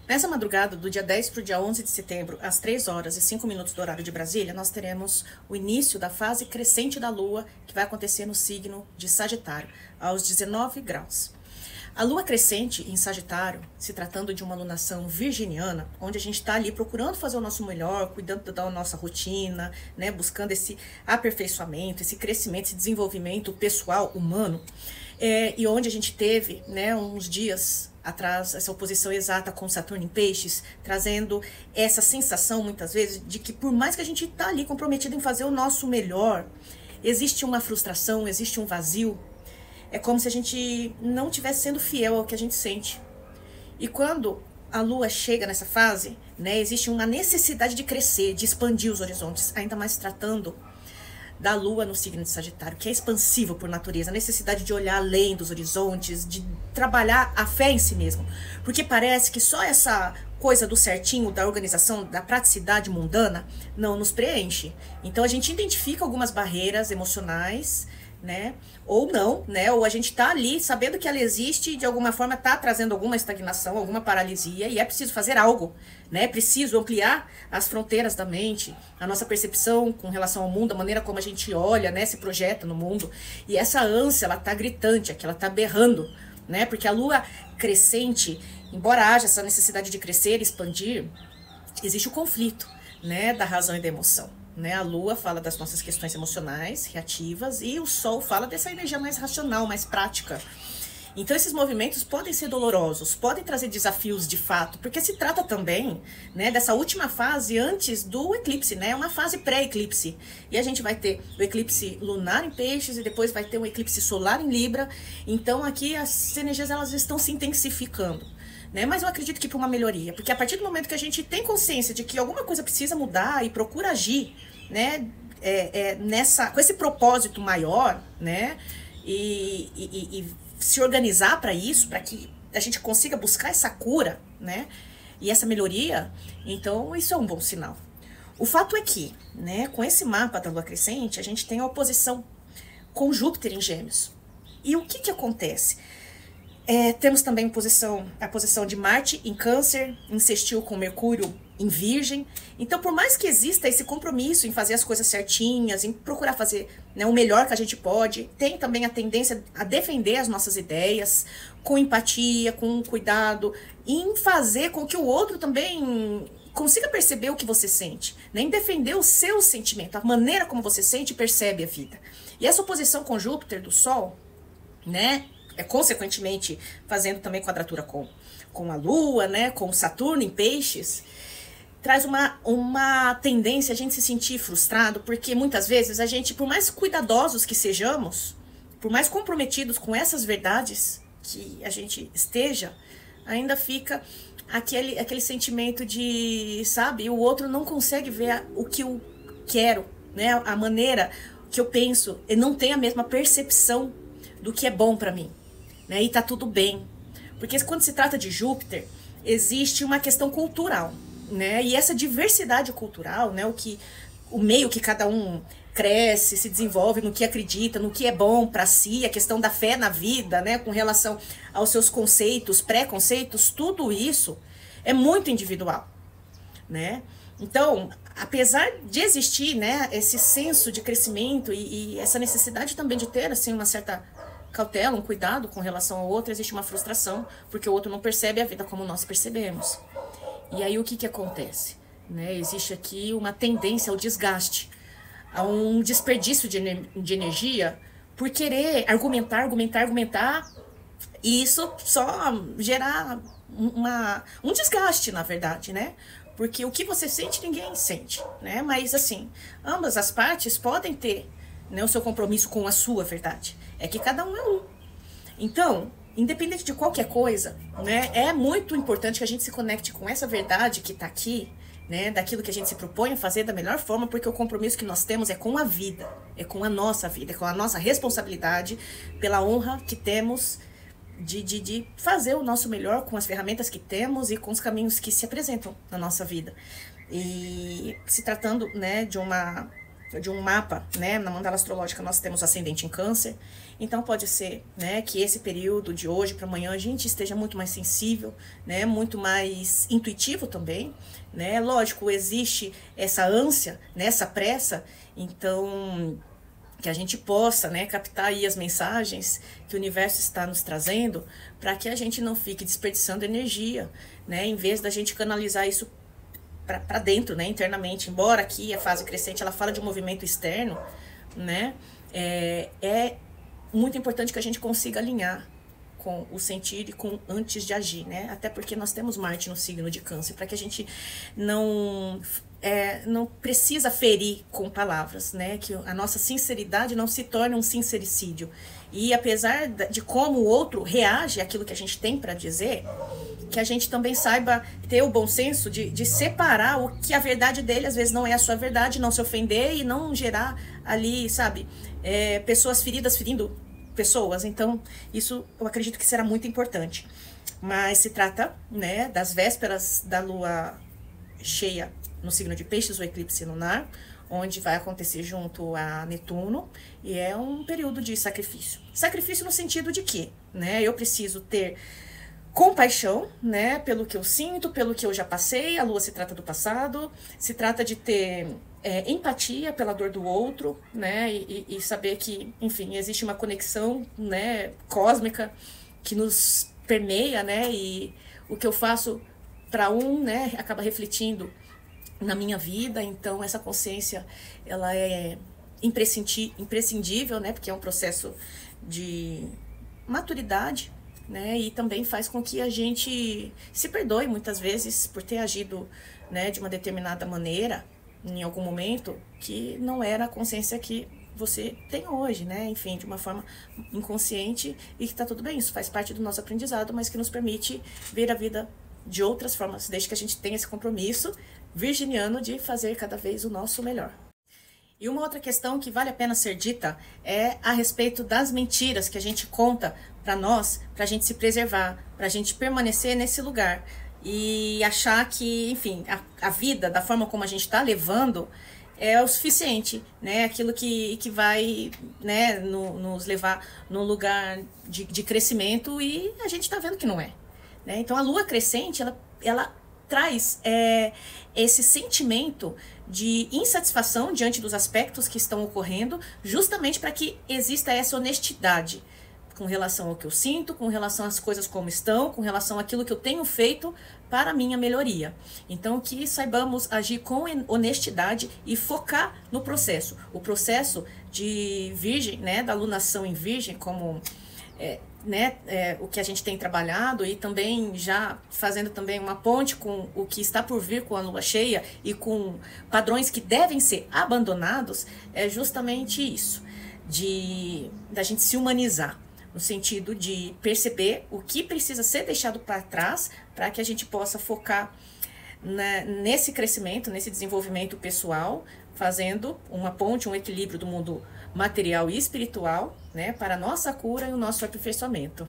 Nessa madrugada, do dia 10 para o dia 11 de setembro, às 3 horas e 5 minutos do horário de Brasília, nós teremos o início da fase crescente da Lua, que vai acontecer no signo de Sagitário, aos 19 graus. A Lua crescente em Sagitário, se tratando de uma lunação virginiana, onde a gente está ali procurando fazer o nosso melhor, cuidando da nossa rotina, né, buscando esse aperfeiçoamento, esse crescimento, esse desenvolvimento pessoal, humano, e onde a gente teve, né, uns dias atrás, essa oposição exata com Saturno em Peixes, trazendo essa sensação, muitas vezes, de que por mais que a gente está ali comprometido em fazer o nosso melhor, existe uma frustração, existe um vazio. É como se a gente não estivesse sendo fiel ao que a gente sente. E quando a Lua chega nessa fase, né, existe uma necessidade de crescer, de expandir os horizontes, ainda mais tratando da Lua no signo de Sagitário, que é expansivo por natureza, a necessidade de olhar além dos horizontes, de trabalhar a fé em si mesmo. Porque parece que só essa coisa do certinho, da organização, da praticidade mundana, não nos preenche. Então a gente identifica algumas barreiras emocionais, né? Ou não, né? Ou a gente tá ali sabendo que ela existe e de alguma forma tá trazendo alguma estagnação, alguma paralisia, e é preciso fazer algo, né? É preciso ampliar as fronteiras da mente, a nossa percepção com relação ao mundo, a maneira como a gente olha, né? Se projeta no mundo. E essa ânsia, ela tá gritante, aqui ela tá berrando, né? Porque a Lua crescente, embora haja essa necessidade de crescer, expandir, existe o conflito, né? Da razão e da emoção. Né? A Lua fala das nossas questões emocionais, reativas, e o Sol fala dessa energia mais racional, mais prática. Então esses movimentos podem ser dolorosos, podem trazer desafios de fato, porque se trata também, né, dessa última fase antes do eclipse, né, uma fase pré-eclipse. E a gente vai ter o eclipse lunar em Peixes e depois vai ter um eclipse solar em Libra. Então aqui as energias elas estão se intensificando. Né? Mas eu acredito que para uma melhoria, porque a partir do momento que a gente tem consciência de que alguma coisa precisa mudar e procura agir, né, com esse propósito maior, né, e se organizar para isso, para que a gente consiga buscar essa cura, né, e essa melhoria, então isso é um bom sinal. O fato é que, né, com esse mapa da Lua crescente, a gente tem a oposição com Júpiter em Gêmeos. E o que acontece? Temos também a posição de Marte em Câncer, em sextil com Mercúrio em Virgem. Então, por mais que exista esse compromisso em fazer as coisas certinhas, em procurar fazer, né, o melhor que a gente pode, tem também a tendência a defender as nossas ideias com empatia, com cuidado, em fazer com que o outro também consiga perceber o que você sente, né, em defender o seu sentimento, a maneira como você sente e percebe a vida. E essa oposição com Júpiter do Sol, né, consequentemente fazendo também quadratura com a Lua, né, com Saturno em Peixes, traz uma tendência a gente se sentir frustrado, porque muitas vezes a gente, por mais cuidadosos que sejamos, por mais comprometidos com essas verdades que a gente esteja, ainda fica aquele sentimento de, sabe, o outro não consegue ver o que eu quero, né, a maneira que eu penso, ele não tem a mesma percepção do que é bom para mim. Né, e tá tudo bem, porque quando se trata de Júpiter, existe uma questão cultural, né, e essa diversidade cultural, né, o meio que cada um cresce, se desenvolve, no que acredita, no que é bom para si, a questão da fé na vida, né, com relação aos seus conceitos, preconceitos, tudo isso é muito individual, né. Então, apesar de existir, né, esse senso de crescimento e essa necessidade também de ter assim uma certa cautela, um cuidado com relação ao outro, existe uma frustração, porque o outro não percebe a vida como nós percebemos. E aí o que acontece? Né? Existe aqui uma tendência ao desgaste, a um desperdício de energia por querer argumentar, e isso só gerar um desgaste, na verdade, né? Porque o que você sente, ninguém sente, né? Mas assim, ambas as partes podem ter, né, o seu compromisso com a sua verdade. É que cada um é um. Então, independente de qualquer coisa, né, é muito importante que a gente se conecte com essa verdade que está aqui, né, daquilo que a gente se propõe a fazer da melhor forma, porque o compromisso que nós temos é com a vida, é com a nossa vida, é com a nossa responsabilidade, pela honra que temos de fazer o nosso melhor com as ferramentas que temos e com os caminhos que se apresentam na nossa vida. E se tratando, né, de uma de um mapa, né? Na mandala astrológica nós temos ascendente em Câncer, então pode ser, né, que esse período de hoje para amanhã a gente esteja muito mais sensível, né, muito mais intuitivo também, né? Lógico, existe essa ânsia, né, essa pressa, então que a gente possa, né, captar aí as mensagens que o universo está nos trazendo, para que a gente não fique desperdiçando energia, né, em vez da gente canalizar isso para dentro, né, internamente. Embora aqui a fase crescente ela fala de um movimento externo, né, é muito importante que a gente consiga alinhar com o sentir e com antes de agir, né, até porque nós temos Marte no signo de Câncer, para que a gente não precisa ferir com palavras, né, que a nossa sinceridade não se torne um sincericídio. E apesar de como o outro reage àquilo que a gente tem para dizer, que a gente também saiba ter o bom senso de separar o que a verdade dele às vezes não é a sua verdade, não se ofender e não gerar ali, sabe, pessoas feridas ferindo pessoas. Então isso eu acredito que será muito importante. Mas se trata, né, das vésperas da lua cheia no signo de Peixes, o eclipse lunar, onde vai acontecer junto a Netuno, e é um período de sacrifício. Sacrifício no sentido de que, né, eu preciso ter compaixão, né, pelo que eu sinto, pelo que eu já passei. A lua se trata do passado, se trata de ter empatia pela dor do outro, né, e saber que, enfim, existe uma conexão, né, cósmica que nos permeia, né, e o que eu faço para um, né, acaba refletindo na minha vida. Então essa consciência ela é imprescindível, né, porque é um processo de maturidade, né, e também faz com que a gente se perdoe muitas vezes por ter agido, né, de uma determinada maneira em algum momento que não era a consciência que você tem hoje, né, enfim, de uma forma inconsciente, e que tá tudo bem, isso faz parte do nosso aprendizado, mas que nos permite ver a vida de outras formas, desde que a gente tenha esse compromisso virginiano de fazer cada vez o nosso melhor. E uma outra questão que vale a pena ser dita é a respeito das mentiras que a gente conta para nós, para a gente se preservar, para a gente permanecer nesse lugar e achar que, enfim, a vida, da forma como a gente está levando, é o suficiente, né? Aquilo que vai, né, nos levar num lugar de crescimento, e a gente está vendo que não é, né? Então a lua crescente, ela traz esse sentimento de insatisfação diante dos aspectos que estão ocorrendo, justamente para que exista essa honestidade com relação ao que eu sinto, com relação às coisas como estão, com relação àquilo que eu tenho feito para a minha melhoria. Então que saibamos agir com honestidade e focar no processo. O processo de Virgem, né, da alunação em Virgem, como o que a gente tem trabalhado, e também já fazendo também uma ponte com o que está por vir com a lua cheia e com padrões que devem ser abandonados, é justamente isso, da gente se humanizar, no sentido de perceber o que precisa ser deixado para trás para que a gente possa focar nesse crescimento, nesse desenvolvimento pessoal, fazendo uma ponte, um equilíbrio do mundo material e espiritual, né, para a nossa cura e o nosso aperfeiçoamento.